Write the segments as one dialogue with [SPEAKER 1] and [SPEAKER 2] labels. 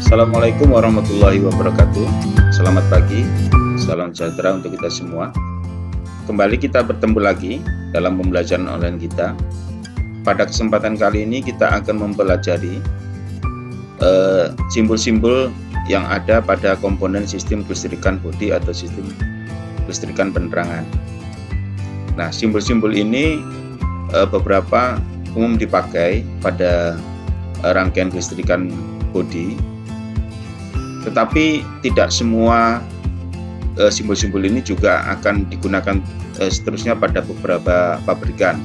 [SPEAKER 1] Assalamualaikum warahmatullahi wabarakatuh. Selamat pagi, salam sejahtera untuk kita semua. Kembali kita bertemu lagi dalam pembelajaran online kita. Pada kesempatan kali ini kita akan mempelajari simbol-simbol yang ada pada komponen sistem kelistrikan bodi atau sistem kelistrikan penerangan. Nah, simbol-simbol ini beberapa umum dipakai pada rangkaian kelistrikan bodi, tetapi tidak semua simbol-simbol ini juga akan digunakan seterusnya pada beberapa pabrikan.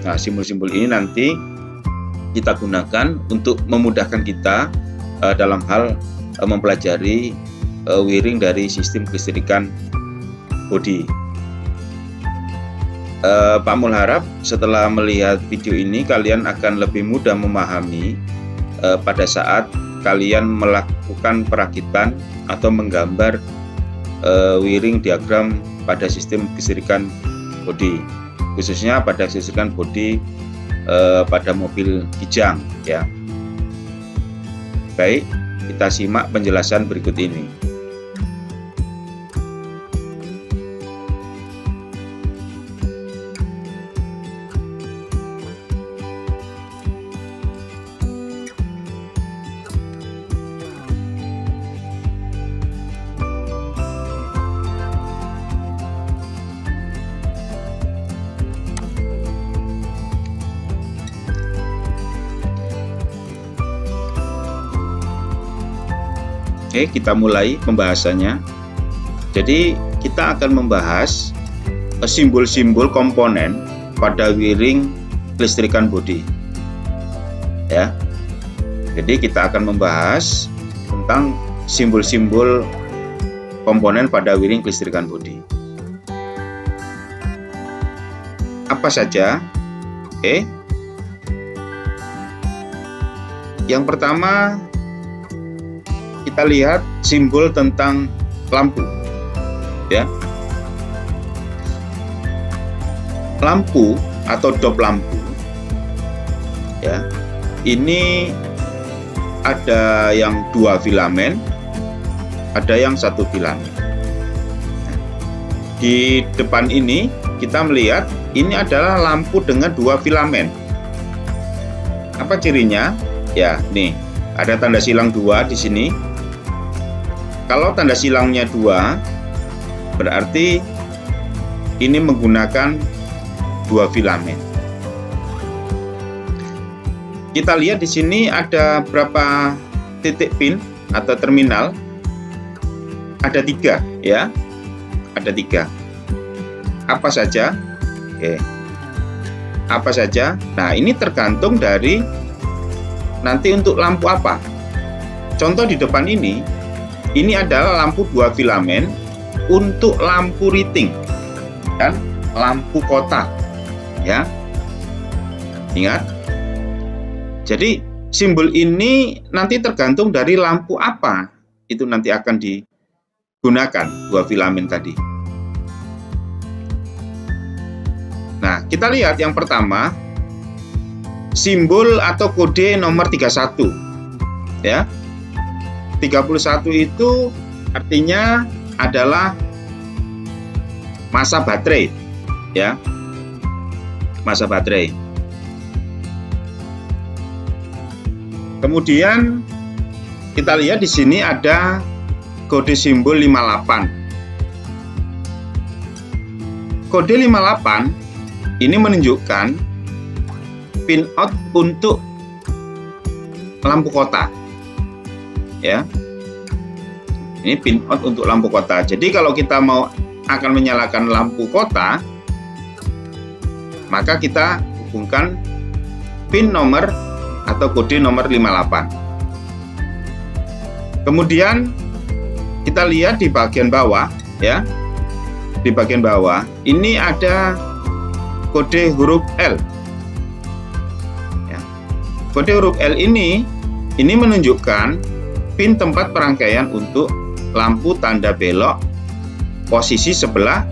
[SPEAKER 1] Nah, simbol-simbol ini nanti kita gunakan untuk memudahkan kita dalam hal mempelajari wiring dari sistem kelistrikan bodi. Pak Mul harap setelah melihat video ini kalian akan lebih mudah memahami pada saat kalian melakukan perakitan atau menggambar wiring diagram pada sistem kelistrikan bodi, khususnya pada kelistrikan bodi pada mobil Kijang ya. Baik, kita simak penjelasan berikut ini. Oke, kita mulai pembahasannya. Jadi kita akan membahas simbol-simbol komponen pada wiring kelistrikan bodi. Ya. Jadi kita akan membahas tentang simbol-simbol komponen pada wiring kelistrikan bodi. Apa saja? Oke. Yang pertama, kita lihat simbol tentang lampu ya. Lampu atau dop lampu ya, ini ada yang 2 filamen, ada yang 1 filamen. Di depan ini kita melihat ini adalah lampu dengan 2 filamen. Apa cirinya? Ya, nih ada tanda silang 2 di sini. Kalau tanda silangnya 2, berarti ini menggunakan 2 filamen. Kita lihat di sini ada berapa titik pin atau terminal? Ada 3 ya. Ada 3. Apa saja? Oke. Apa saja? Nah, ini tergantung dari nanti untuk lampu apa. Contoh di depan ini adalah lampu 2 filamen untuk lampu riting dan lampu kota ya. Ingat, jadi simbol ini nanti tergantung dari lampu apa itu nanti akan digunakan 2 filamen tadi. Nah, kita lihat yang pertama, simbol atau kode nomor 31 ya. 31 itu artinya adalah masa baterai ya. Masa baterai. Kemudian kita lihat di sini ada kode simbol 58. Kode 58 ini menunjukkan pin out untuk lampu kota ya. Ini pin out untuk lampu kota. Jadi kalau kita mau akan menyalakan lampu kota, maka kita hubungkan pin nomor atau kode nomor 58. Kemudian kita lihat di bagian bawah ya. Di bagian bawah ini ada kode huruf L. Kode huruf L ini menunjukkan pin tempat perangkaian untuk lampu tanda belok posisi sebelah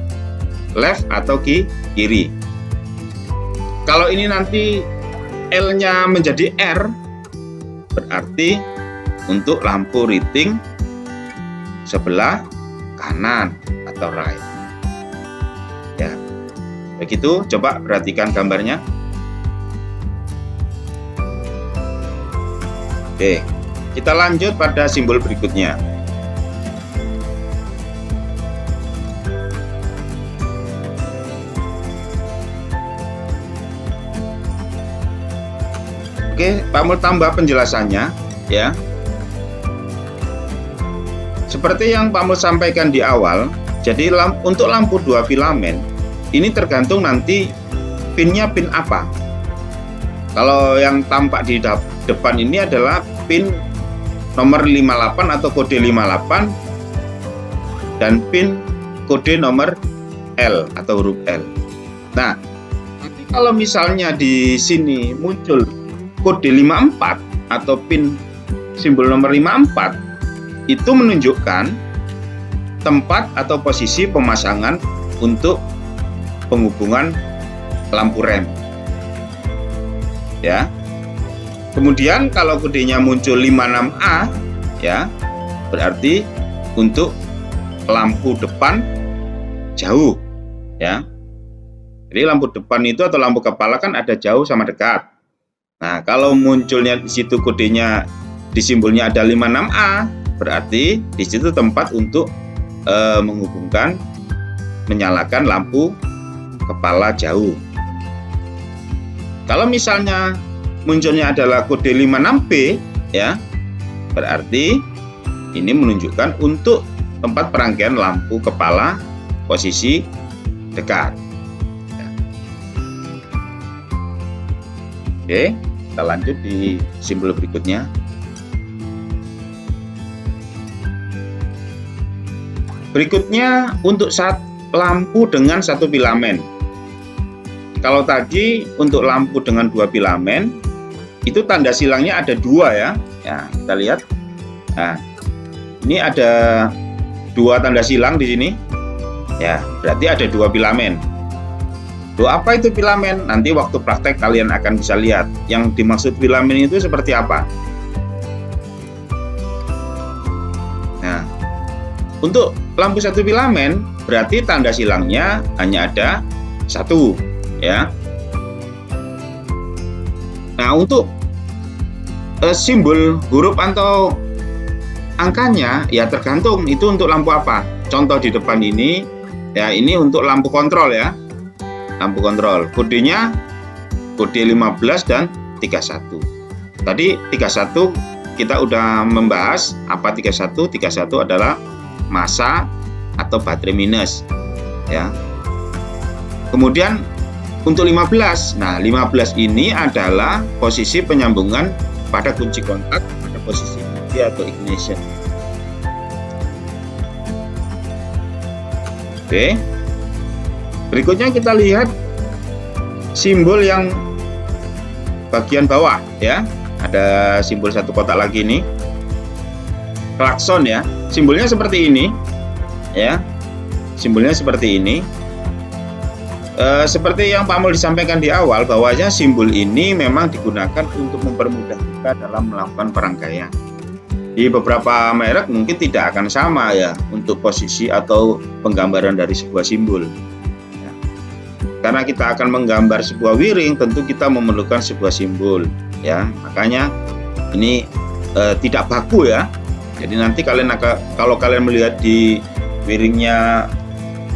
[SPEAKER 1] left atau kiri. Kalau ini nanti L-nya menjadi R, berarti untuk lampu riting sebelah kanan atau right. Ya, begitu. Coba perhatikan gambarnya. Oke, kita lanjut pada simbol berikutnya. Oke, Pak Mul tambah penjelasannya ya. Seperti yang Pak Mul sampaikan di awal, jadi untuk lampu 2 filamen ini tergantung nanti pinnya pin apa. Kalau yang tampak di depan ini adalah pin nomor 58 atau kode 58 dan pin kode nomor L atau huruf L. Nah, tapi kalau misalnya di sini muncul kode 54 atau pin simbol nomor 54, itu menunjukkan tempat atau posisi pemasangan untuk penghubungan lampu rem. Ya. Kemudian kalau kodenya muncul 56A, ya, berarti untuk lampu depan jauh, ya. Jadi lampu depan itu atau lampu kepala kan ada jauh sama dekat. Nah, kalau munculnya di situ kodenya di simbolnya ada 56A, berarti di situ tempat untuk menghubungkan menyalakan lampu kepala jauh. Kalau misalnya munculnya adalah kode 56B, ya, berarti ini menunjukkan untuk tempat perangkaian lampu kepala posisi dekat. Ya. Oke, kita lanjut di simbol berikutnya. Berikutnya untuk lampu dengan 1 filamen. Kalau tadi untuk lampu dengan 2 filamen itu tanda silangnya ada 2 ya. Ya, kita lihat. Nah, ini ada 2 tanda silang di sini. Ya, berarti ada 2 filamen. Apa itu filamen? Nanti waktu praktek kalian akan bisa lihat. Yang dimaksud filamen itu seperti apa. Nah, untuk lampu 1 filamen berarti tanda silangnya hanya ada 1, ya. Nah, untuk simbol huruf atau angkanya ya tergantung itu untuk lampu apa. Contoh di depan ini ya, ini untuk lampu kontrol ya. Lampu kontrol. Kodenya kode 15 dan 31. Tadi 31 kita udah membahas apa 31. 31 adalah massa atau baterai minus ya. Kemudian untuk 15, nah 15 ini adalah posisi penyambungan pada kunci kontak pada posisi kunci atau ignition. Oke, berikutnya kita lihat simbol yang bagian bawah ya. Ada simbol 1 kotak lagi nih, klakson ya. Simbolnya seperti ini ya, simbolnya seperti ini. Seperti yang Pak Mul disampaikan di awal, bahwanya simbol ini memang digunakan untuk mempermudah kita dalam melakukan perangkaian. Di beberapa merek mungkin tidak akan sama ya untuk posisi atau penggambaran dari sebuah simbol. Ya. Karena kita akan menggambar sebuah wiring, tentu kita memerlukan sebuah simbol. Ya, makanya ini tidak baku ya. Jadi nanti kalau kalian melihat di wiringnya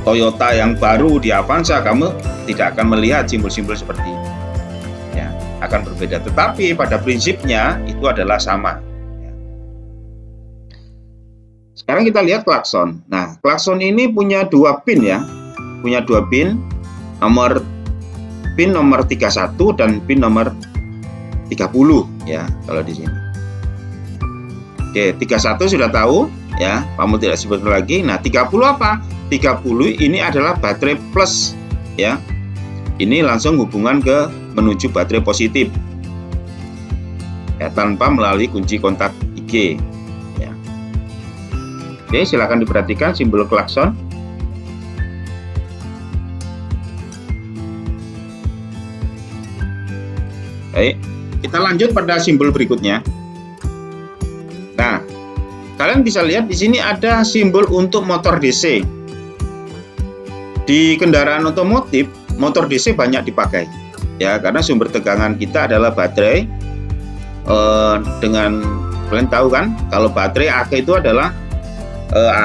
[SPEAKER 1] Toyota yang baru di Avanza, kamu tidak akan melihat simbol-simbol seperti ini. Ya, akan berbeda. Tetapi pada prinsipnya itu adalah sama. Ya. Sekarang kita lihat klakson. Nah, klakson ini punya 2 pin ya, punya 2 pin, pin nomor 31 dan pin nomor 30 ya kalau di sini. Oke, 31 sudah tahu ya, Pak Mul tidak sebut lagi. Nah, 30 apa? 30 ini adalah baterai plus ya. Ini langsung hubungan menuju baterai positif ya, tanpa melalui kunci kontak IG ya. Oke, silakan diperhatikan simbol klakson. Baik, kita lanjut pada simbol berikutnya. Nah, kalian bisa lihat di sini ada simbol untuk motor DC. Di kendaraan otomotif, motor DC banyak dipakai, ya, karena sumber tegangan kita adalah baterai. Dengan kalian tahu kan, kalau baterai AC itu adalah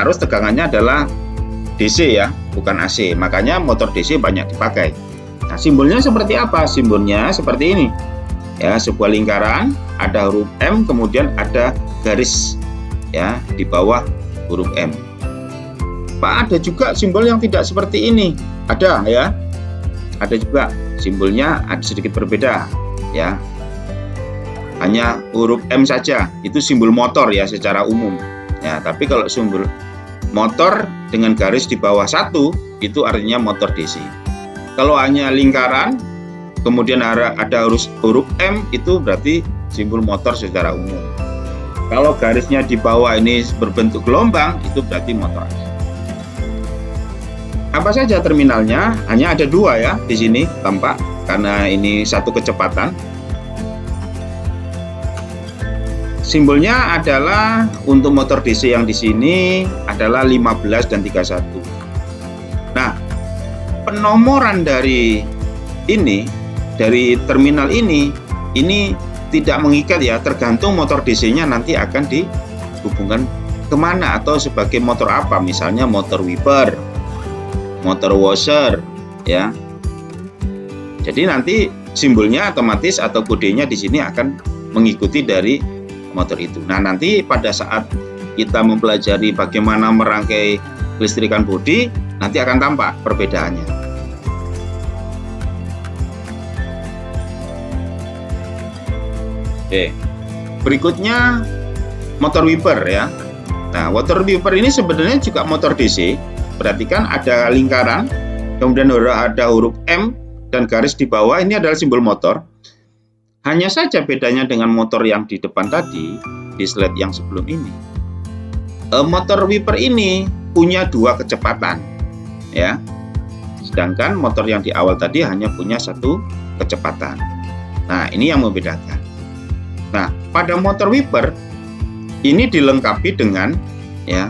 [SPEAKER 1] arus tegangannya adalah DC ya, bukan AC. Makanya motor DC banyak dipakai. Nah, simbolnya seperti apa? Simbolnya seperti ini. Ya, sebuah lingkaran, ada huruf M, kemudian ada garis ya di bawah huruf M. Pak, ada juga simbol yang tidak seperti ini. Ada ya. Ada juga simbolnya ada sedikit berbeda ya. Hanya huruf M saja, itu simbol motor ya secara umum. Ya, tapi kalau simbol motor dengan garis di bawah satu itu artinya motor DC. Kalau hanya lingkaran kemudian ada huruf M itu berarti simbol motor secara umum. Kalau garisnya di bawah ini berbentuk gelombang itu berarti motor AC. Apa saja terminalnya? Hanya ada dua ya di sini tampak karena ini satu kecepatan. Simbolnya adalah untuk motor DC yang di sini adalah 15 dan 31. Nah, penomoran dari ini, dari terminal ini tidak mengikat ya, tergantung motor DC-nya nanti akan dihubungkan kemana atau sebagai motor apa, misalnya motor wiper, motor washer, ya. Jadi nanti simbolnya otomatis atau kodenya di sini akan mengikuti dari motor itu. Nah, nanti pada saat kita mempelajari bagaimana merangkai kelistrikan bodi, nanti akan tampak perbedaannya. Oke, berikutnya motor wiper ya. Nah, motor wiper ini sebenarnya juga motor DC. Perhatikan ada lingkaran, kemudian ada huruf M dan garis di bawah, ini adalah simbol motor. Hanya saja bedanya dengan motor yang di depan tadi, di slide yang sebelum ini. Motor wiper ini punya dua kecepatan, ya. Sedangkan motor yang di awal tadi hanya punya satu kecepatan. Nah, ini yang membedakan. Nah, pada motor wiper ini dilengkapi dengan ya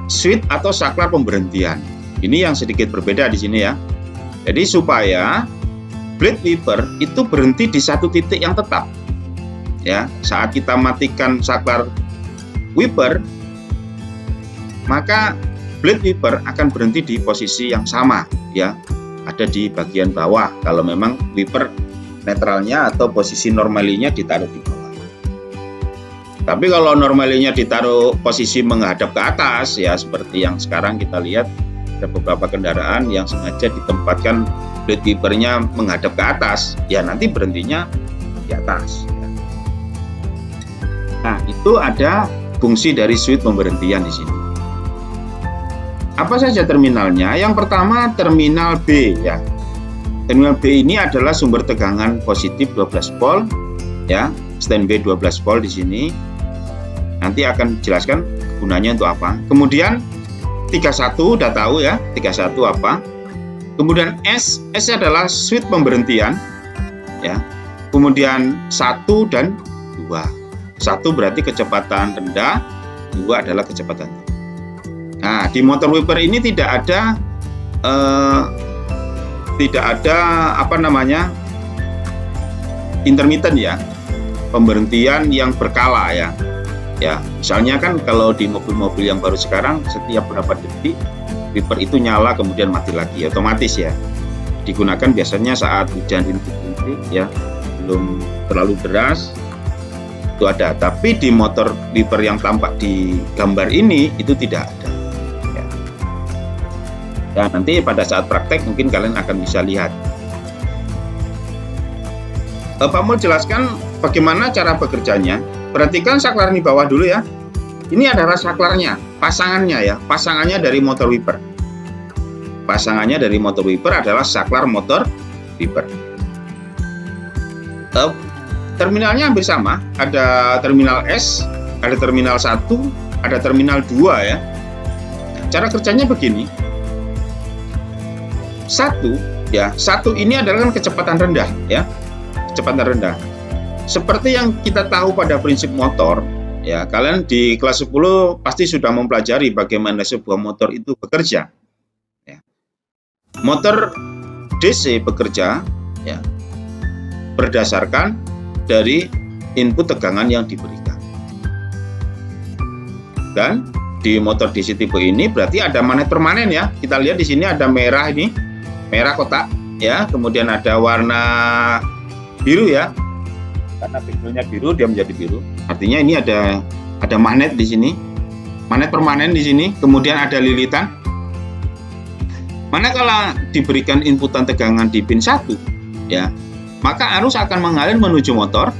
[SPEAKER 1] switch atau saklar pemberhentian. Ini yang sedikit berbeda di sini ya. Jadi supaya blade wiper itu berhenti di satu titik yang tetap. Ya, saat kita matikan saklar wiper, maka blade wiper akan berhenti di posisi yang sama, ya, ada di bagian bawah. Kalau memang wiper netralnya atau posisi normalinya ditaruh di bawah. Tapi kalau normalinya ditaruh posisi menghadap ke atas, ya seperti yang sekarang kita lihat ada beberapa kendaraan yang sengaja ditempatkan blade wipernya menghadap ke atas, ya nanti berhentinya di atas. Nah, itu ada fungsi dari switch pemberhentian di sini. Apa saja terminalnya? Yang pertama terminal B ya. Terminal B ini adalah sumber tegangan positif 12 volt ya, standby 12 volt di sini. Nanti akan jelaskan gunanya untuk apa. Kemudian 31 udah tahu ya, 31 apa. Kemudian S adalah switch pemberhentian ya. Kemudian 1 dan 2. 1 berarti kecepatan rendah, 2 adalah kecepatan tinggi. Nah, di motor wiper ini tidak ada apa namanya intermittent ya, pemberhentian yang berkala ya. Ya, misalnya kan kalau di mobil-mobil yang baru sekarang setiap berapa detik wiper itu nyala kemudian mati lagi, otomatis ya. Digunakan biasanya saat hujan rintik-rintik ya, belum terlalu deras itu ada. Tapi di motor wiper yang tampak di gambar ini itu tidak ada. Ya. Ya, nanti pada saat praktek mungkin kalian akan bisa lihat. Pak mau jelaskan bagaimana cara bekerjanya. Perhatikan saklar di bawah dulu ya. Ini adalah saklarnya, pasangannya ya, pasangannya dari motor wiper. Pasangannya dari motor wiper adalah saklar motor wiper. Terminalnya hampir sama, ada terminal S, ada terminal 1, ada terminal 2 ya. Cara kerjanya begini. 1 ya, 1 ini adalah kan kecepatan rendah ya. Kecepatan rendah. Seperti yang kita tahu pada prinsip motor Ya, kalian di kelas 10 pasti sudah mempelajari bagaimana sebuah motor itu bekerja. Ya. Motor DC bekerja ya, berdasarkan dari input tegangan yang diberikan. Dan di motor DC tipe ini berarti ada magnet permanen ya. Kita lihat di sini ada merah ini, merah kotak ya, kemudian ada warna biru ya. Karena backgroundnya biru, dia menjadi biru. Artinya ini ada magnet di sini, magnet permanen di sini. Kemudian ada lilitan. Manakala diberikan inputan tegangan di pin 1, ya, maka arus akan mengalir menuju motor,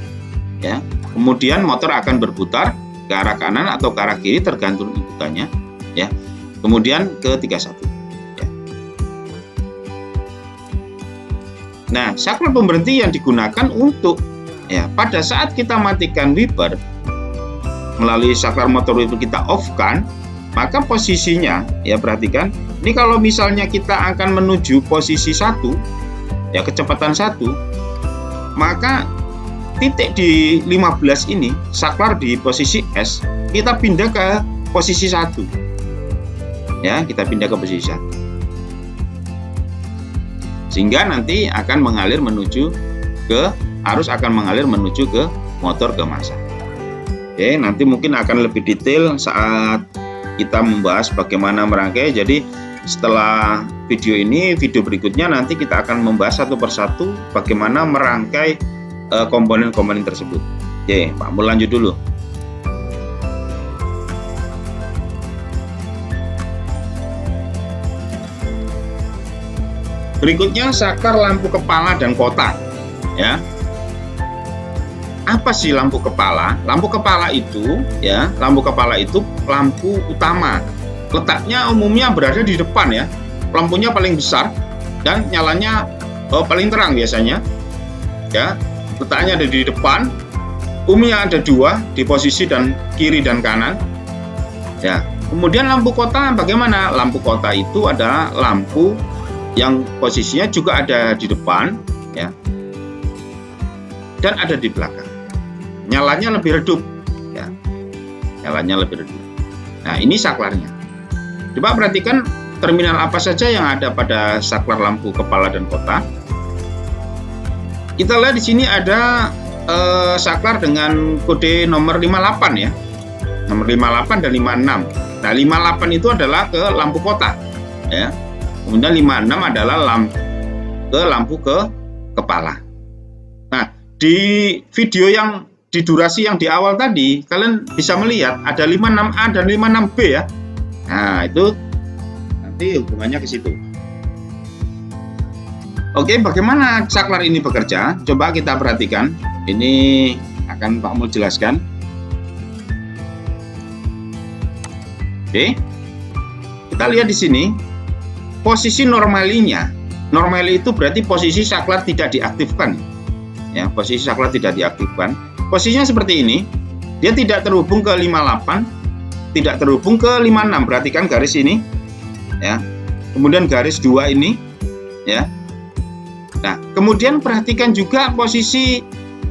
[SPEAKER 1] ya. Kemudian motor akan berputar ke arah kanan atau ke arah kiri tergantung inputannya, ya. Kemudian ke 31. Ya. Nah, saklar pemberhenti yang digunakan untuk ya, pada saat kita matikan wiper melalui saklar motor wiper kita off kan, maka posisinya ya perhatikan, ini kalau misalnya kita akan menuju posisi 1 ya, kecepatan 1, maka titik di 15 ini saklar di posisi S kita pindah ke posisi 1 ya, kita pindah ke posisi 1 sehingga nanti akan mengalir menuju ke arus akan mengalir menuju ke motor kemasan. Oke, nanti mungkin akan lebih detail saat kita membahas bagaimana merangkai. Jadi setelah video ini, video berikutnya nanti kita akan membahas satu persatu bagaimana merangkai komponen-komponen tersebut. Oke, Pak Mul lanjut dulu. Berikutnya saklar lampu kepala dan kotak ya. Apa sih lampu kepala? Lampu kepala itu ya, lampu kepala itu lampu utama. Letaknya umumnya berada di depan ya. Lampunya paling besar dan nyalanya paling terang biasanya. Ya, letaknya ada di depan. Umumnya ada 2 di posisi dan kiri dan kanan. Ya. Kemudian lampu kota bagaimana? Lampu kota itu adalah lampu yang posisinya juga ada di depan ya. Dan ada di belakang. Nyalanya lebih redup ya, nyalanya lebih redup. Nah, ini saklarnya. Coba perhatikan terminal apa saja yang ada pada saklar lampu kepala dan kotak. Kita lihat di sini ada saklar dengan kode nomor 58 ya, nomor 58 dan 56. Nah, 58 itu adalah ke lampu kotak ya, kemudian 56 adalah lampu ke kepala. Nah, di video yang di durasi yang di awal tadi, kalian bisa melihat ada 56A dan 56B ya. Nah, itu nanti hubungannya ke situ. Oke, bagaimana saklar ini bekerja? Coba kita perhatikan. Ini akan Pak Mul jelaskan. Oke. Kita lihat di sini posisi normalinya. Normali itu berarti posisi saklar tidak diaktifkan. Ya, posisi saklar tidak diaktifkan. Posisinya seperti ini, dia tidak terhubung ke 58, tidak terhubung ke 56. Perhatikan garis ini, ya. Kemudian garis 2 ini, ya. Nah, kemudian perhatikan juga posisi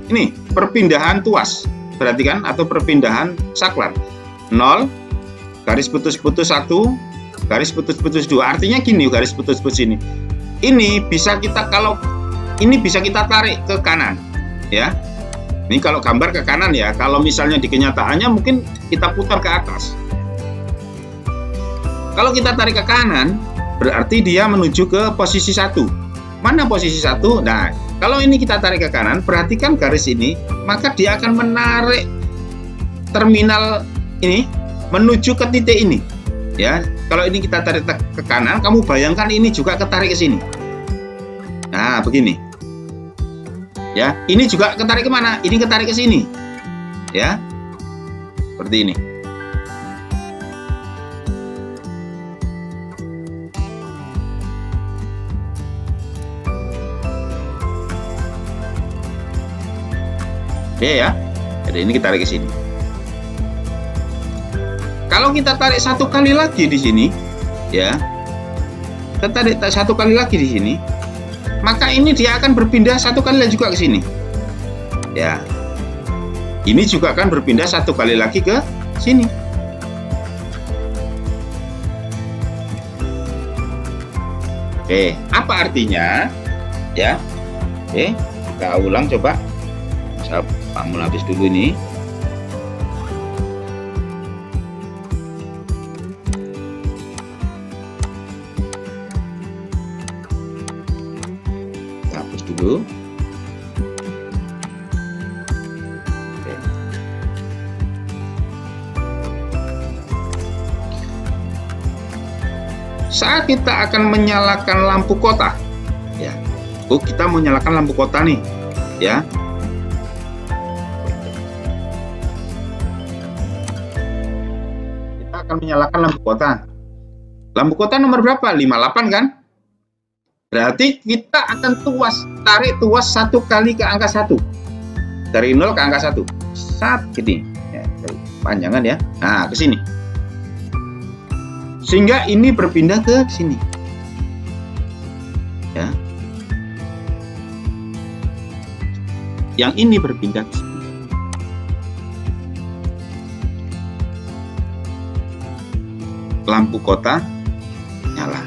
[SPEAKER 1] ini, perpindahan tuas. Perhatikan atau perpindahan saklar. 0, garis putus-putus 1, garis putus-putus 2. Artinya gini, garis putus-putus ini. Ini bisa kita tarik ke kanan, ya. Ini kalau gambar ke kanan ya, kalau misalnya di kenyataannya mungkin kita putar ke atas. Kalau kita tarik ke kanan, berarti dia menuju ke posisi 1. Mana posisi 1? Nah, kalau ini kita tarik ke kanan, perhatikan garis ini, maka dia akan menarik terminal ini menuju ke titik ini. Ya, kalau ini kita tarik ke kanan, kamu bayangkan ini juga ketarik ke sini. Nah, begini. Ya, ini juga ketarik kemana? Ini ketarik ke sini, ya, seperti ini. Oke ya, jadi ini kita tarik ke sini. Kalau kita tarik satu kali lagi di sini, ya, kita tarik satu kali lagi di sini. Maka ini dia akan berpindah satu kali juga ke sini. Ya. Ini juga akan berpindah satu kali lagi ke sini. Oke, apa artinya? Ya. Oke, kita ulang coba. Saya bangun habis dulu ini. Kita hapus dulu. Oke. Saat kita akan menyalakan lampu kota, ya. Oh, kita mau nyalakan lampu kota nih, ya. Kita akan menyalakan lampu kota. Lampu kota nomor berapa? 58 kan? Berarti kita akan tarik tuas satu kali ke angka 1. Dari 0 ke angka 1. Saat gini. Ya, panjangan ya. Nah, ke sini. Sehingga ini berpindah ke sini. Ya. Yang ini berpindah ke sini. Lampu kota nyala.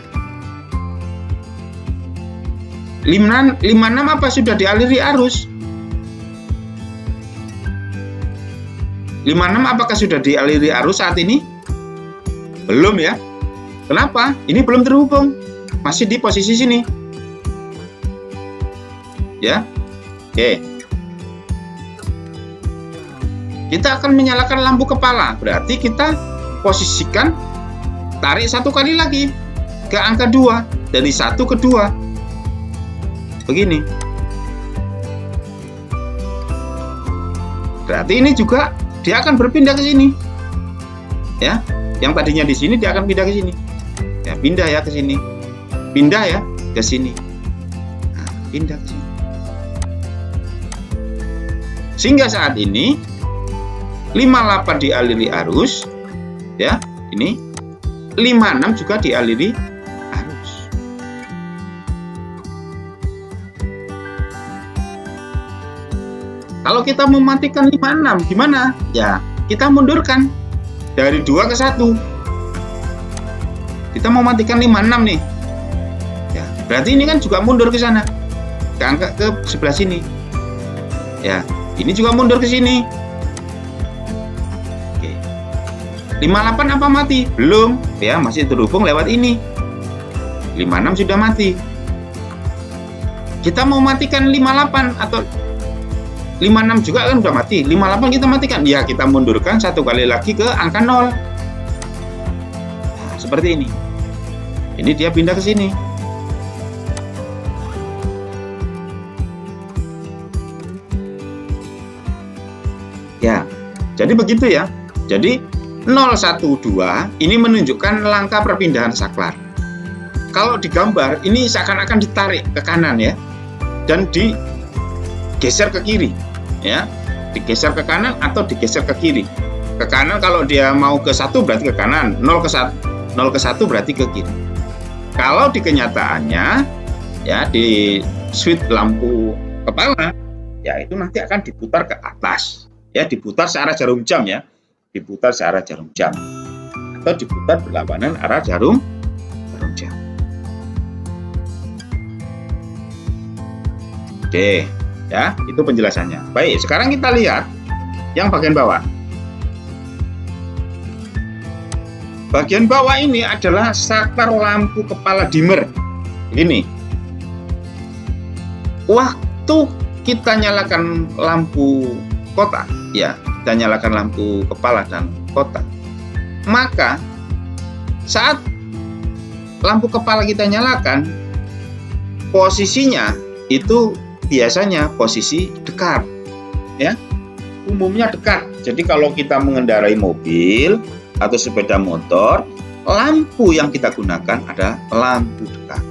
[SPEAKER 1] 56 apa sudah dialiri arus? 56 apakah sudah dialiri arus saat ini? Belum ya. Kenapa? Ini belum terhubung. Masih di posisi sini. Ya. Oke. Kita akan menyalakan lampu kepala. Berarti kita posisikan, tarik satu kali lagi ke angka 2. Dari 1 ke 2. Begini. Berarti ini juga dia akan berpindah ke sini. Ya. Yang tadinya di sini dia akan pindah ke sini. Ya, pindah ya ke sini. Pindah ya ke sini. Nah, pindah ke sini. Sehingga saat ini 58 dialiri arus, ya, ini 56 juga dialiri arus. Kalau kita mematikan 56 gimana? Ya, kita mundurkan dari 2 ke 1. Kita mau matikan 56 nih. Ya, berarti ini kan juga mundur ke sana. Ke angka ke sebelah sini. Ya, ini juga mundur ke sini. Oke. 58 apa mati? Belum. Ya, masih terhubung lewat ini. 56 sudah mati. Kita mau matikan 58 atau 56 juga kan udah mati. 58 kita matikan. Ya, kita mundurkan satu kali lagi ke angka 0. Nah, seperti ini. Ini dia pindah ke sini. Ya, jadi begitu ya. Jadi 012 ini menunjukkan langkah perpindahan saklar. Kalau digambar ini seakan-akan ditarik ke kanan ya, dan digeser ke kiri. Ya, digeser ke kanan atau digeser ke kiri. Ke kanan kalau dia mau ke 1 berarti ke kanan, 0 ke 1 berarti ke kiri. Kalau di kenyataannya ya di switch lampu kepala ya itu nanti akan diputar ke atas. Ya, diputar searah jarum jam ya. Diputar searah jarum jam atau diputar berlawanan arah jarum jam. Oke. Ya, itu penjelasannya. Baik, sekarang kita lihat yang bagian bawah. Bagian bawah ini adalah saklar lampu kepala dimmer. Ini. Waktu kita nyalakan lampu kota, ya, kita nyalakan lampu kepala dan kota. Maka saat lampu kepala kita nyalakan, posisinya itu biasanya posisi dekat, ya, umumnya dekat. Jadi kalau kita mengendarai mobil atau sepeda motor, lampu yang kita gunakan adalah lampu dekat.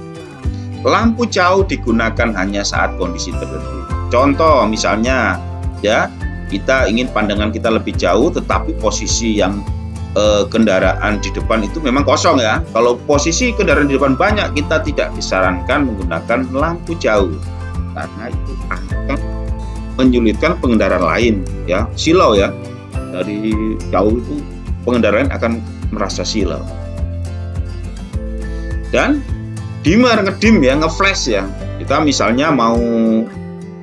[SPEAKER 1] Lampu jauh digunakan hanya saat kondisi tertentu. Contoh misalnya, ya, kita ingin pandangan kita lebih jauh, tetapi posisi yang kendaraan di depan itu memang kosong ya. Kalau posisi kendaraan di depan banyak, kita tidak disarankan menggunakan lampu jauh. Karena itu akan menyulitkan pengendara lain, ya, silau ya. Dari jauh itu pengendara lain akan merasa silau. Dan dimmer, ngedim ya, ngeflash ya. Kita misalnya mau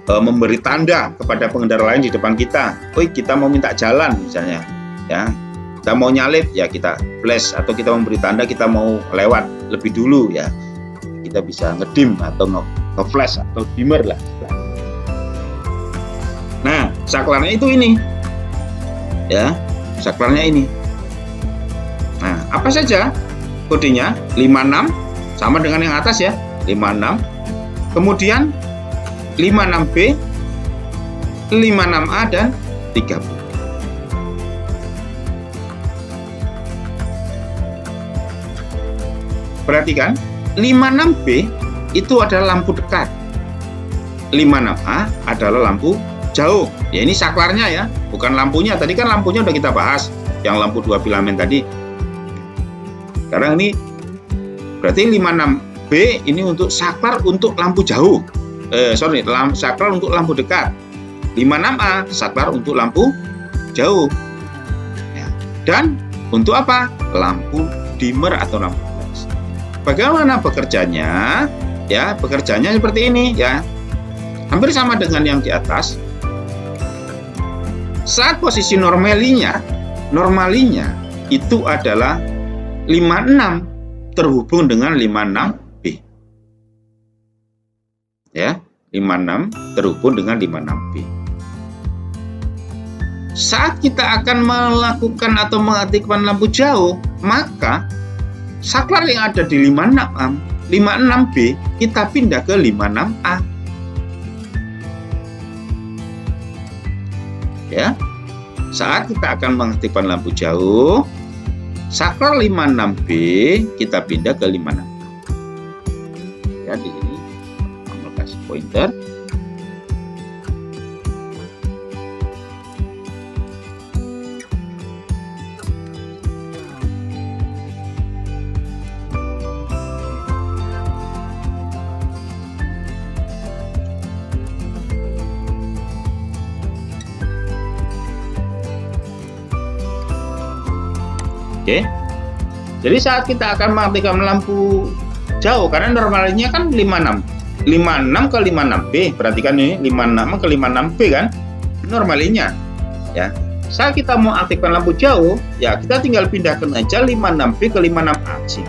[SPEAKER 1] memberi tanda kepada pengendara lain di depan kita, "Woi, kita mau minta jalan," misalnya, ya. Kita mau nyalip, ya kita flash, atau kita memberi tanda kita mau lewat lebih dulu, ya. Kita bisa ngedim atau nge-flash atau dimmer lah. Nah, saklarnya itu ini, ya, saklarnya ini. Nah, apa saja kodenya? 56 sama dengan yang atas ya, 56. Kemudian 56B, 56A dan 30. Perhatikan, 56B itu adalah lampu dekat, 56A adalah lampu jauh. Ya, ini saklarnya ya, bukan lampunya. Tadi kan lampunya udah kita bahas, yang lampu 2 filamen tadi. Sekarang ini berarti 56B ini untuk saklar untuk lampu jauh. Saklar untuk lampu dekat. 56A saklar untuk lampu jauh. Ya. Dan untuk apa? Lampu dimmer atau lampu flash. Bagaimana bekerjanya? Ya, bekerjanya seperti ini ya. Hampir sama dengan yang di atas. Saat posisi normalinya itu adalah 56 terhubung dengan 56B. Ya, 56 terhubung dengan 56B. Saat kita akan melakukan atau mengaktifkan lampu jauh, maka saklar yang ada di 56B kita pindah ke 56A. Ya, saat kita akan mengaktifkan lampu jauh, saklar 56B kita pindah ke 56A. Ya, di sini kamu kasih pointer. Oke. Jadi saat kita akan mengaktifkan lampu jauh, karena normalnya kan 56 ke 56B, perhatikan ini 56 ke 56B kan normalnya ya. Saat kita mau aktifkan lampu jauh, ya kita tinggal pindahkan aja 56B ke 56A sih.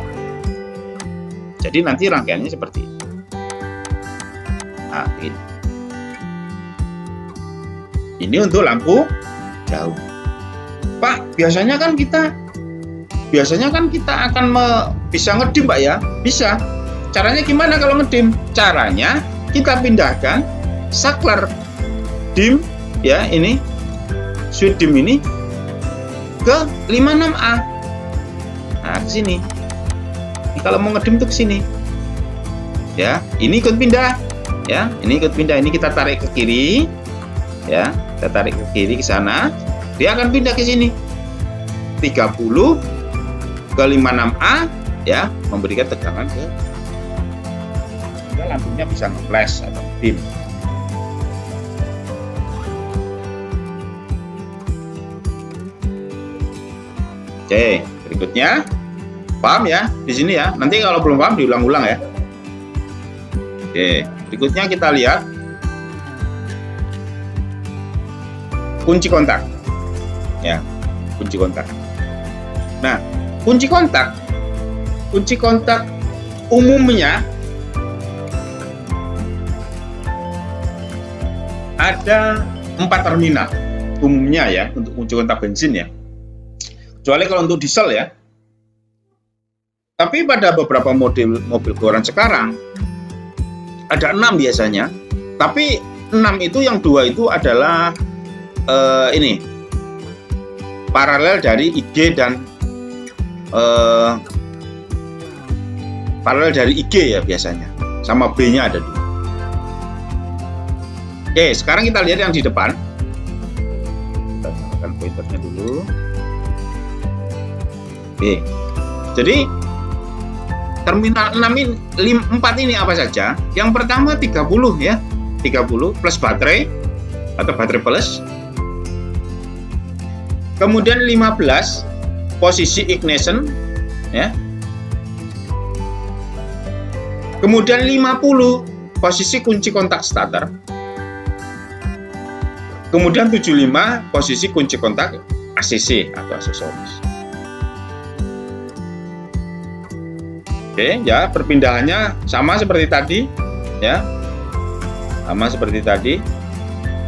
[SPEAKER 1] Jadi nanti rangkaiannya seperti ini. Nah, ini untuk lampu jauh. Pak, biasanya kan kita akan bisa ngedim, Pak ya? Bisa. Caranya gimana kalau ngedim? Caranya kita pindahkan saklar dim ya, ini switch dim ini ke 56A. Nah, ke sini. Ini kalau mau ngedim tuh ke sini. Ya, ini ikut pindah. Ya, ini ikut pindah. Ini kita tarik ke kiri. Ya, kita tarik ke kiri ke sana. Dia akan pindah ke sini. 30 ke 56A ya, memberikan tegangan ke lampunya bisa nge-flash atau dim. Oke, berikutnya paham ya di sini ya. Nanti kalau belum paham diulang-ulang ya. Oke, berikutnya kita lihat kunci kontak. Ya, kunci kontak. Nah, kunci kontak umumnya ada 4 terminal umumnya ya untuk kunci kontak bensin ya. Kecuali kalau untuk diesel ya. Tapi pada beberapa model mobil keluaran sekarang ada 6 biasanya. Tapi 6 itu yang 2 itu adalah ini paralel dari IG dan paralel dari IG ya biasanya, sama B-nya ada 2. Oke, sekarang kita lihat yang di depan. Kita nyalakan pointernya dulu. Oke, jadi terminal 4 ini apa saja? Yang pertama 30 ya, 30 plus baterai atau baterai plus. Kemudian 15 posisi ignition ya. Kemudian 50 posisi kunci kontak starter. Kemudian 75 posisi kunci kontak ACC atau aksesoris. Oke, ya perpindahannya sama seperti tadi ya. Sama seperti tadi.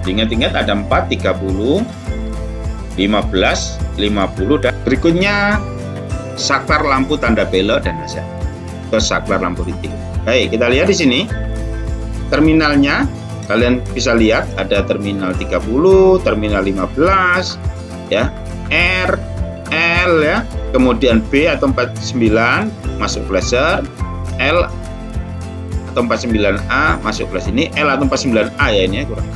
[SPEAKER 1] Ingat-ingat ada 4, 30, 15, 50 dan berikutnya saklar lampu tanda belok dan hazard. Ke saklar lampu riting. Baik, kita lihat di sini terminalnya. Kalian bisa lihat ada terminal 30, terminal 15 ya, R, L ya, kemudian B atau 49 masuk flasher, L atau 49A masuk flash ini, L atau 49A ya, ini ya, kurang.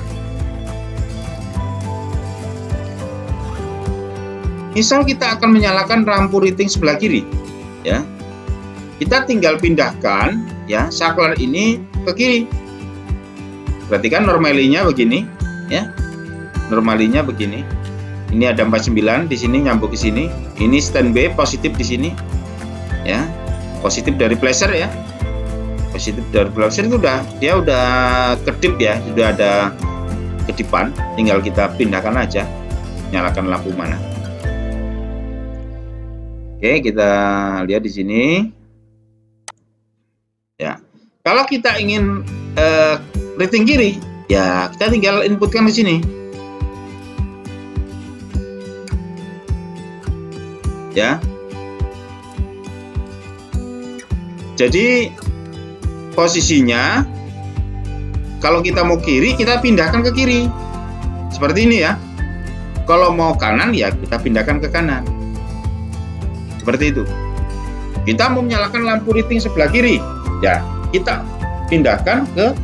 [SPEAKER 1] Misal kita akan menyalakan lampu riting sebelah kiri ya. Kita tinggal pindahkan ya saklar ini ke kiri. Berarti kan normalinya begini ya. Normalinya begini. Ini ada 49 di sini nyambung ke sini. Ini standby positif di sini. Ya. Positif dari flasher ya. Positif dari flasher itu dia udah kedip ya, sudah ada kedipan, tinggal kita pindahkan aja. Nyalakan lampu mana. Oke, kita lihat di sini. Ya. Kalau kita ingin rating kiri, ya kita tinggal inputkan di sini. Ya. Jadi posisinya kalau kita mau kiri, kita pindahkan ke kiri. Seperti ini ya. Kalau mau kanan ya kita pindahkan ke kanan. Seperti itu. Kita mau menyalakan lampu riting sebelah kiri, ya kita pindahkan ke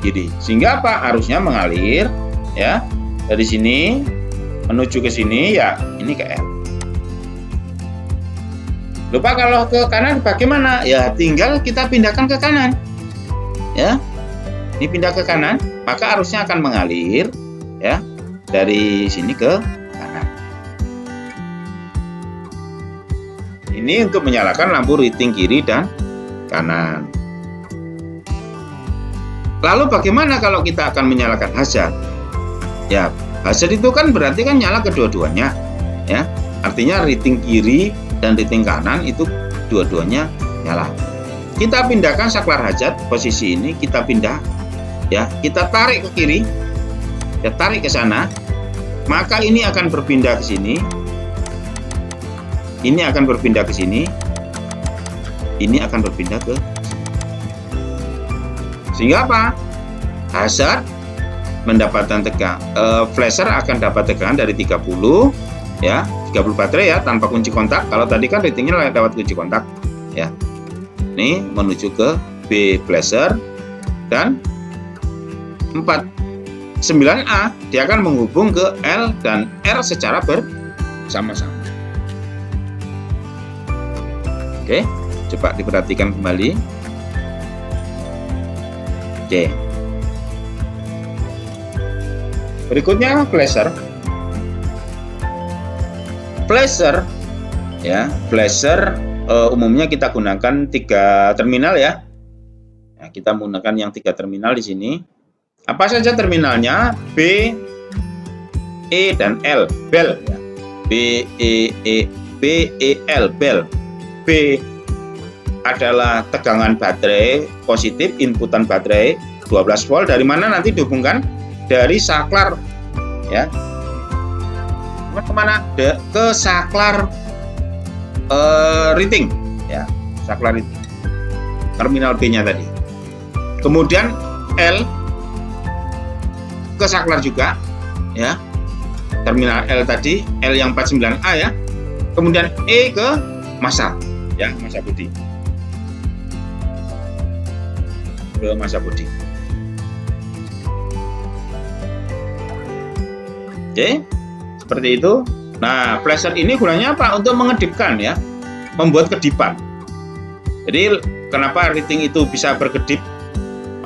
[SPEAKER 1] kiri. Sehingga apa? Arusnya mengalir ya dari sini menuju ke sini ya, ini ke L. Lupa kalau ke kanan bagaimana? Ya tinggal kita pindahkan ke kanan. Ya. Ini pindah ke kanan, maka arusnya akan mengalir ya dari sini ke kanan. Ini untuk menyalakan lampu riting kiri dan kanan. Lalu bagaimana kalau kita akan menyalakan hazard? Ya, hazard itu kan berarti kan nyala kedua-duanya ya. Artinya riting kiri dan riting kanan itu dua-duanya nyala. Kita pindahkan saklar hazard, posisi ini kita pindah ya, kita tarik ke kiri, ya tarik ke sana, maka ini akan berpindah ke sini, ini akan berpindah ke sini, ini akan berpindah ke sini. Sehingga apa? Hazard mendapatkan tegangan, flasher akan dapat tegangan dari 30 ya, 30 baterai ya tanpa kunci kontak. Kalau tadi kan ratingnya lewat kunci kontak ya. Ini menuju ke B flasher dan 49A dia akan menghubung ke L dan R secara bersama-sama. Oke, coba diperhatikan kembali. Oke. Berikutnya flasher. Flasher ya, flasher umumnya kita gunakan 3 terminal ya. Ya. Kita menggunakan yang 3 terminal di sini. Apa saja terminalnya? B, E dan L, bel ya. B E L, bel. B adalah tegangan baterai positif, inputan baterai 12 volt, dari mana nanti dihubungkan dari saklar ya. Kemana? Ke saklar riting ya, saklar riting, terminal B nya tadi. Kemudian L ke saklar juga ya, terminal L tadi, L yang 49A ya. Kemudian E ke massa ya, massa bodi, ke massa bodi. Oke, seperti itu. Nah, flasher ini gunanya apa? Untuk mengedipkan ya, membuat kedipan. Jadi kenapa riting itu bisa berkedip,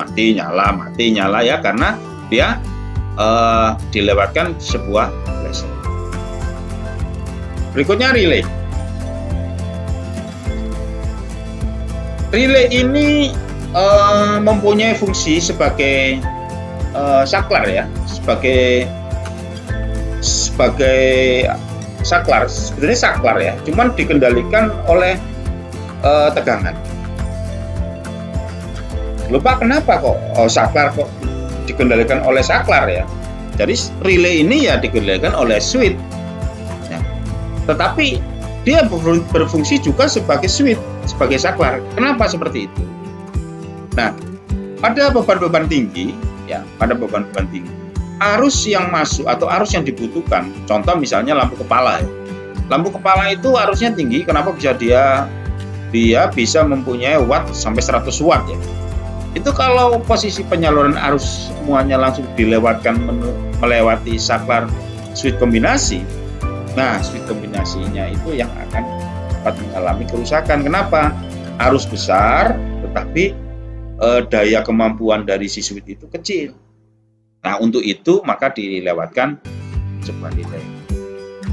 [SPEAKER 1] mati nyala ya, karena dia dilewatkan sebuah listrik. Berikutnya relay. Relay ini mempunyai fungsi sebagai saklar ya, sebagai saklar, sebenarnya saklar ya, cuman dikendalikan oleh tegangan. Lupa kenapa kok saklar kok dikendalikan oleh saklar ya. Jadi relay ini ya dikendalikan oleh switch ya. Tetapi dia berfungsi juga sebagai switch, sebagai saklar. Kenapa seperti itu? Nah, pada beban-beban tinggi ya, pada beban-beban tinggi, arus yang masuk atau arus yang dibutuhkan, contoh misalnya lampu kepala ya. Lampu kepala itu arusnya tinggi, kenapa bisa dia bisa mempunyai watt sampai 100 watt ya. Itu kalau posisi penyaluran arus semuanya langsung dilewatkan melewati saklar switch kombinasi. Nah, switch kombinasinya itu yang akan dapat mengalami kerusakan. Kenapa? Arus besar, tetapi daya kemampuan dari si switch itu kecil. Nah, untuk itu maka dilewatkan sebuah relay.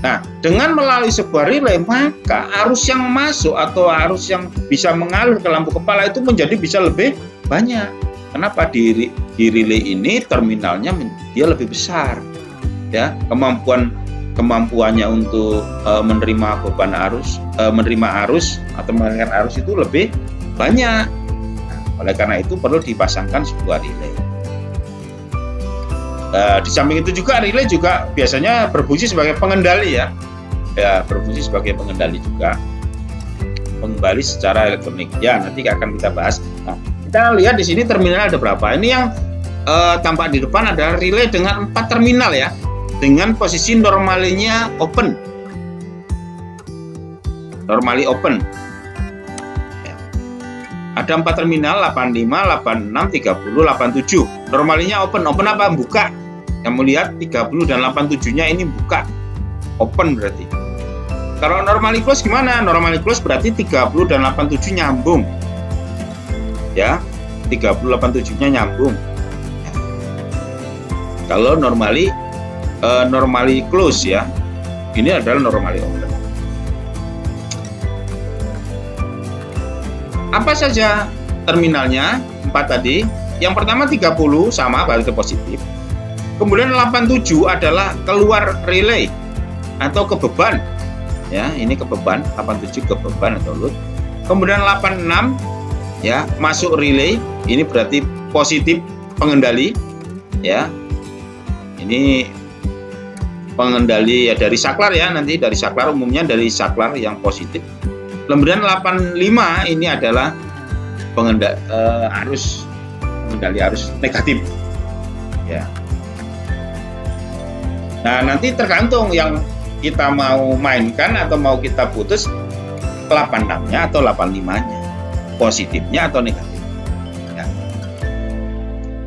[SPEAKER 1] Nah, dengan melalui sebuah relay, maka arus yang masuk atau arus yang bisa mengalir ke lampu kepala itu menjadi bisa lebih banyak. Kenapa? Di relay ini terminalnya dia lebih besar ya, kemampuannya untuk menerima beban arus, menerima arus atau mengalirkan arus itu lebih banyak. Oleh karena itu perlu dipasangkan sebuah relay. Di samping itu juga relay juga biasanya berfungsi sebagai pengendali ya, berfungsi sebagai pengendali juga, pengendali secara elektronik. Ya, nanti akan kita bahas. Nah, kita lihat di sini terminal ada berapa. Ini yang tampak di depan adalah relay dengan 4 terminal ya, dengan posisi normalinya open, normally open. Ya. Ada 4 terminal, 85, 86, 30, 87. Normalinya open. Open apa? Buka. Kamu lihat 30 dan 87-nya ini buka, open berarti. Kalau normally close gimana? Normally close berarti 30 dan 87 nyambung. Ya, 30 87-nya nyambung. Kalau normally close ya. Ini adalah normally open. Apa saja terminalnya? 4 tadi. Yang pertama 30 sama berarti positif. Kemudian 87 adalah keluar relay atau ke beban. Ya, ini ke beban, 87 ke beban atau load. Kemudian 86 ya, masuk relay. Ini berarti positif pengendali ya. Ini pengendali ya dari saklar ya, nanti dari saklar, umumnya dari saklar yang positif. Kemudian 85 ini adalah pengendali arus negatif ya. Nah, nanti tergantung yang kita mau mainkan atau mau kita putus 86-nya atau 85-nya, positifnya atau negatif. Ya.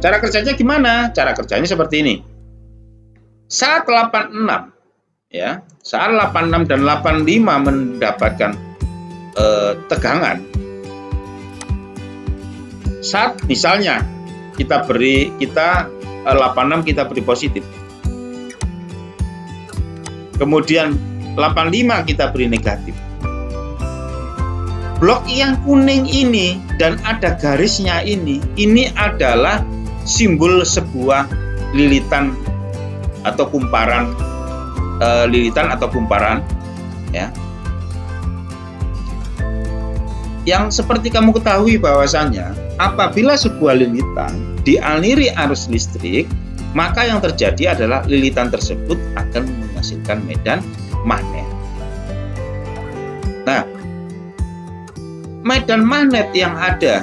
[SPEAKER 1] Cara kerjanya gimana? Cara kerjanya seperti ini. Saat 86 ya, saat 86 dan 85 mendapatkan tegangan. Saat misalnya kita 86 kita beri positif. Kemudian 85 kita beri negatif. Blok yang kuning ini dan ada garisnya ini adalah simbol sebuah lilitan atau kumparan, lilitan atau kumparan ya. Yang seperti kamu ketahui bahwasannya apabila sebuah lilitan dialiri arus listrik, maka yang terjadi adalah lilitan tersebut akan menghasilkan medan magnet. Nah, medan magnet yang ada,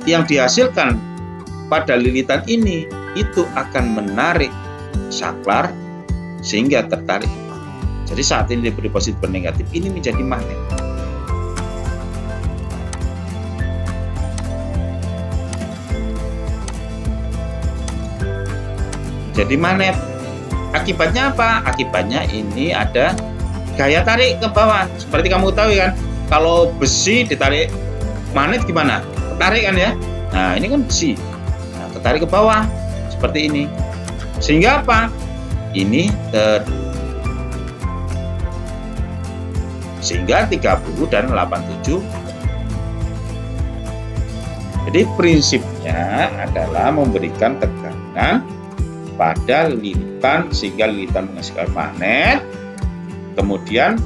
[SPEAKER 1] yang dihasilkan pada lilitan ini, itu akan menarik saklar sehingga tertarik. Jadi saat ini diberi positif dan negatif, ini menjadi magnet. Jadi magnet. Akibatnya apa? Akibatnya ini ada gaya tarik ke bawah. Seperti kamu tahu kan, kalau besi ditarik magnet gimana? Ketarik kan ya? Nah, ini kan besi. Nah, ketarik ke bawah seperti ini. Sehingga apa? Ini sehingga 30 dan 87. Jadi prinsipnya adalah memberikan tekanan pada lilitan sehingga lilitan menghasilkan magnet. Kemudian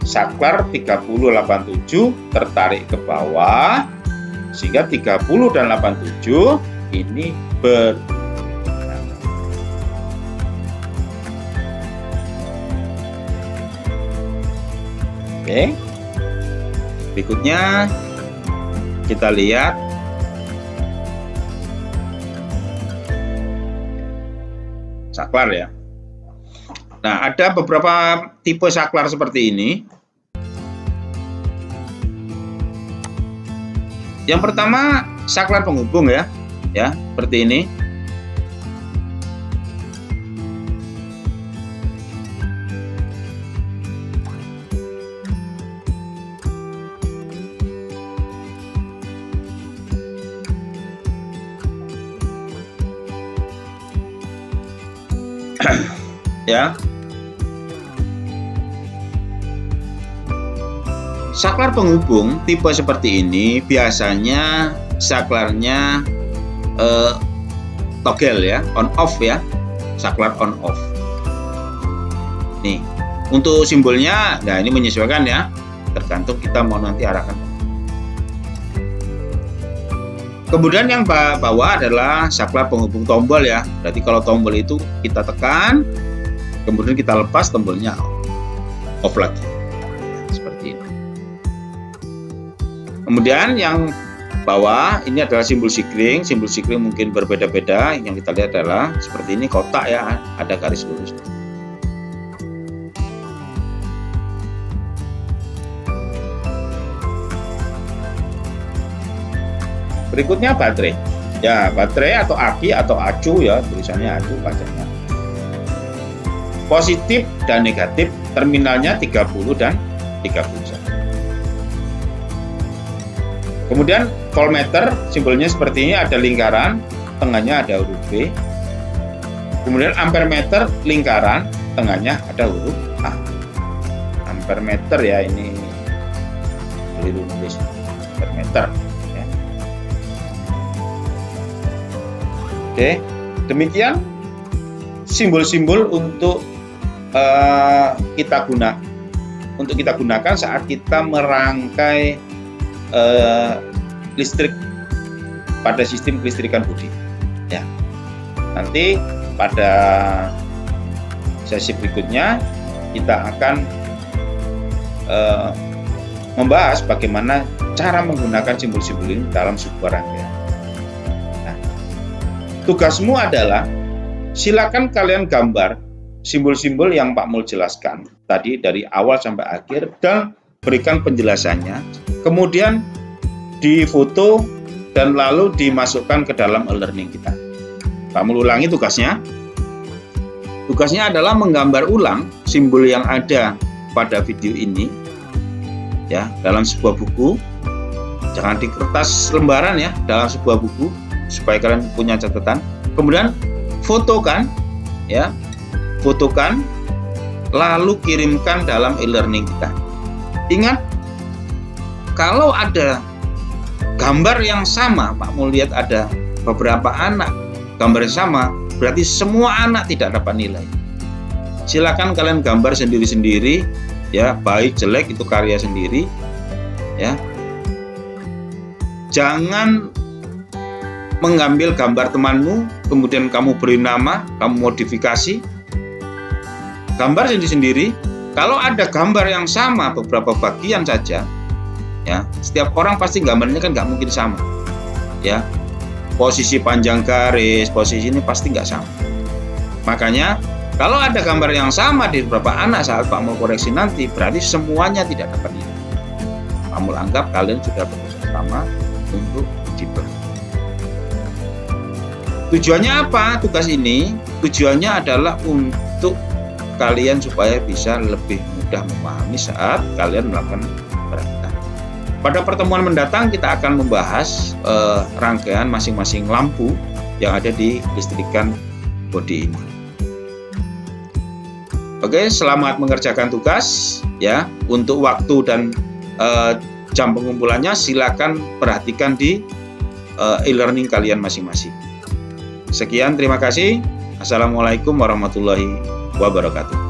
[SPEAKER 1] saklar 30-87 tertarik ke bawah sehingga 30 dan 87 ini Oke. Berikutnya kita lihat saklar ya. Nah, ada beberapa tipe saklar seperti ini. Yang pertama saklar penghubung ya, seperti ini. Ya. Saklar penghubung tipe seperti ini biasanya saklarnya toggle ya, on off ya, saklar on off. Nih, untuk simbolnya, nah ini menyesuaikan ya, tergantung kita mau nanti arahkan. Kemudian yang bawah adalah saklar penghubung tombol ya. Berarti kalau tombol itu kita tekan, kemudian kita lepas, tombolnya off lagi. Seperti ini. Kemudian yang bawah ini adalah simbol sikring. Simbol sikring mungkin berbeda-beda. Yang kita lihat adalah seperti ini, kotak ya, ada garis lurus. Berikutnya baterai. Ya, baterai atau aki atau acu ya, tulisannya acu bacanya. Positif dan negatif, terminalnya 30 dan 31. Kemudian voltmeter, simbolnya seperti ini, ada lingkaran, tengahnya ada huruf B. Kemudian ampermeter, lingkaran, tengahnya ada huruf A. Ampermeter ya, ini keliru nulis ampermeter. Oke, demikian simbol-simbol untuk kita gunakan saat kita merangkai listrik pada sistem kelistrikan bodi. Ya, nanti pada sesi berikutnya kita akan membahas bagaimana cara menggunakan simbol-simbol ini dalam sebuah rangkaian. Tugasmu adalah silakan kalian gambar simbol-simbol yang Pak Mul jelaskan tadi dari awal sampai akhir dan berikan penjelasannya. Kemudian difoto dan lalu dimasukkan ke dalam e-learning kita. Pak Mul ulangi tugasnya. Tugasnya adalah menggambar ulang simbol yang ada pada video ini ya, dalam sebuah buku. Jangan di kertas lembaran ya, dalam sebuah buku, supaya kalian punya catatan. Kemudian fotokan ya, lalu kirimkan dalam e-learning kita. Ingat, kalau ada gambar yang sama, Pak Mul lihat ada beberapa anak gambar yang sama, berarti semua anak tidak dapat nilai. Silakan kalian gambar sendiri-sendiri ya, baik jelek itu karya sendiri ya. Jangan mengambil gambar temanmu, kemudian kamu beri nama, kamu modifikasi. Gambar sendiri-sendiri. Kalau ada gambar yang sama beberapa bagian saja, ya, setiap orang pasti gambarnya kan nggak mungkin sama, ya. Posisi panjang garis, posisi ini pasti nggak sama. Makanya kalau ada gambar yang sama di beberapa anak saat Pak Mul koreksi nanti, berarti semuanya tidak dapat nilai. Pak Mul anggap kalian sudah bekerja sama untuk ujian. Tujuannya apa tugas ini? Tujuannya adalah untuk kalian supaya bisa lebih mudah memahami saat kalian melakukan perakitan. Pada pertemuan mendatang kita akan membahas rangkaian masing-masing lampu yang ada di listrikan bodi ini. Oke, selamat mengerjakan tugas ya. Untuk waktu dan jam pengumpulannya silakan perhatikan di e-learning kalian masing-masing. Sekian, terima kasih. Assalamualaikum warahmatullahi wabarakatuh.